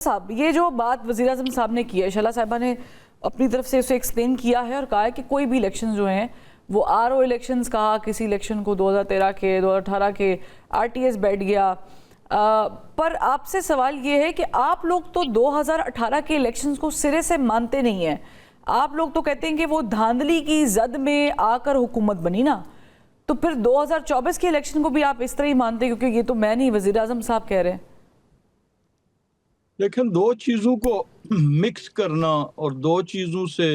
साहब, ये जो बात वज़ीर-ए-आज़म साहब ने की है, शैला साहिबा ने अपनी तरफ से उसे एक्सप्लेन किया है और कहा है कि कोई भी इलेक्शन जो हैं वो आरओ इलेक्शंस कहा, किसी इलेक्शन को 2013 के 2018 के आरटीएस बैठ गया। पर आपसे सवाल ये है कि आप लोग तो 2018 के इलेक्शंस को सिरे से मानते नहीं हैं। आप लोग तो कहते हैं कि वो धांधली की जद में आकर हुकूमत बनी ना, तो फिर 2024 के इलेक्शन को भी आप इस तरह ही मानते हैं? क्योंकि ये तो मैं नहीं, वज़ीर-ए-आज़म साहब कह रहे हैं। लेकिन दो चीज़ों को मिक्स करना और दो चीज़ों से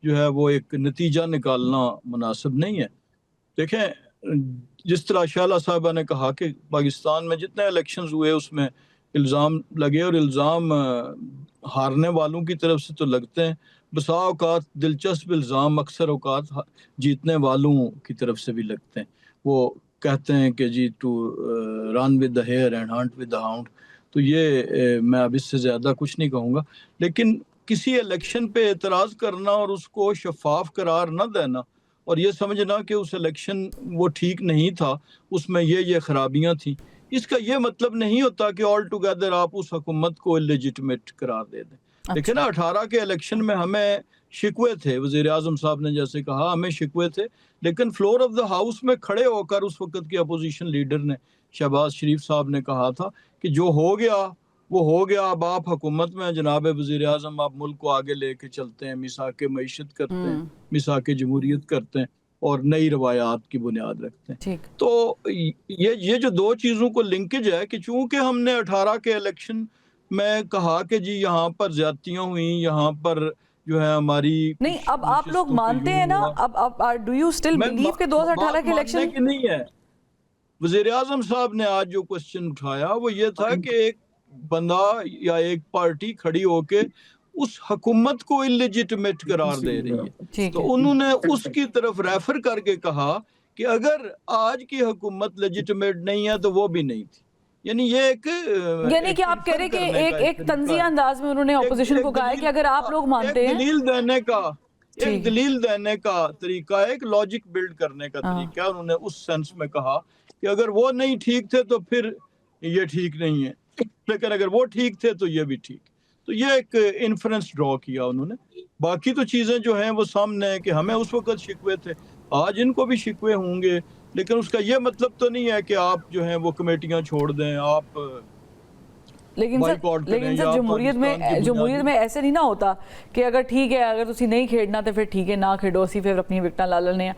जो है वो एक नतीजा निकालना मुनासिब नहीं है। देखें, जिस तरह शैला साहिबा ने कहा कि पाकिस्तान में जितने इलेक्शंस हुए उसमें इल्ज़ाम लगे और इल्ज़ाम हारने वालों की तरफ से तो लगते हैं, बसा औकात दिलचस्प इल्ज़ाम अक्सर औकात जीतने वालों की तरफ से भी लगते हैं। वो कहते हैं कि जी to run with the hare and hunt with the hound. तो ये मैं अब इससे ज़्यादा कुछ नहीं कहूँगा, लेकिन किसी इलेक्शन पे एतराज़ करना और उसको शफाफ करार न देना और ये समझना कि उस इलेक्शन वो ठीक नहीं था, उसमें ये खराबियाँ थी, इसका ये मतलब नहीं होता कि ऑल टुगेदर आप उस हुकूमत को इलेजिटिमेट करार दे दें। देखिए ना, 18 के इलेक्शन में हमें शिकवे थे, वज़ीर-ए-आज़म साहब ने जैसे कहा हमें शिकवे थे, लेकिन फ्लोर ऑफ द हाउस में खड़े होकर उस वक्त के अपोजिशन लीडर ने, शहबाज शरीफ साहब ने कहा था कि जो हो गया वो हो गया, अब आप हुकूमत में जनाब वज़ीर-ए-आज़म, आप मुल्क को आगे लेके चलते हैं, मिसाके मईशत करते हैं, मिसाके जमहूरियत करते हैं और नई रवायात की बुनियाद रखते हैं। तो ये जो दो चीज़ों को लिंकेज है कि चूँकि हमने 18 के इलेक्शन में कहा कि जी यहाँ पर ज्यादतियाँ हुई, यहाँ पर जो है हमारी नहीं, अब आप लोग मानते हैं ना, अब डू यू स्टिल बिलीव कि 2018 के इलेक्शन की नहीं है? वज़ीर-ए-आज़म साहब ने आज जो क्वेश्चन उठाया वो ये था कि एक बंदा या एक पार्टी खड़ी होके उस हुकूमत को इलेजिटिमेट करार दे रही है, तो उन्होंने उसकी तरफ रेफर करके कहा कि अगर आज की हुकूमत लेजिटिमेट नहीं है तो वो भी नहीं थी। यानी ये यानी कि आप कह रहे हैं कि एक तंज़िया अंदाज में उन्होंने ऑपोजिशन को कहा है कि अगर आप लोग मानते हैं, दलील देने का तरीका है, एक लॉजिक बिल्ड करने का तरीका है। उन्होंने उस सेंस में कहा कि अगर वो नहीं ठीक थे तो फिर ये ठीक नहीं है, लेकिन अगर वो ठीक थे तो ये भी ठीक। तो ये एक इन्फ्रेंस ड्रॉ किया उन्होंने। बाकी तो चीज़ें जो हैं वो सामने है कि हमें उस वक्त शिकवे थे, आज इनको भी शिकवे होंगे, लेकिन उसका ये मतलब तो नहीं है कि आप जो हैं वो कमेटियां छोड़ दें, आप लेकिन सर जमहूरियत में ऐसे नहीं ना होता कि अगर ठीक है, अगर तुसी नहीं खेड़ना तो फिर ठीक है ना खेड़ो, असी फिर अपनी विकटां ला लेने।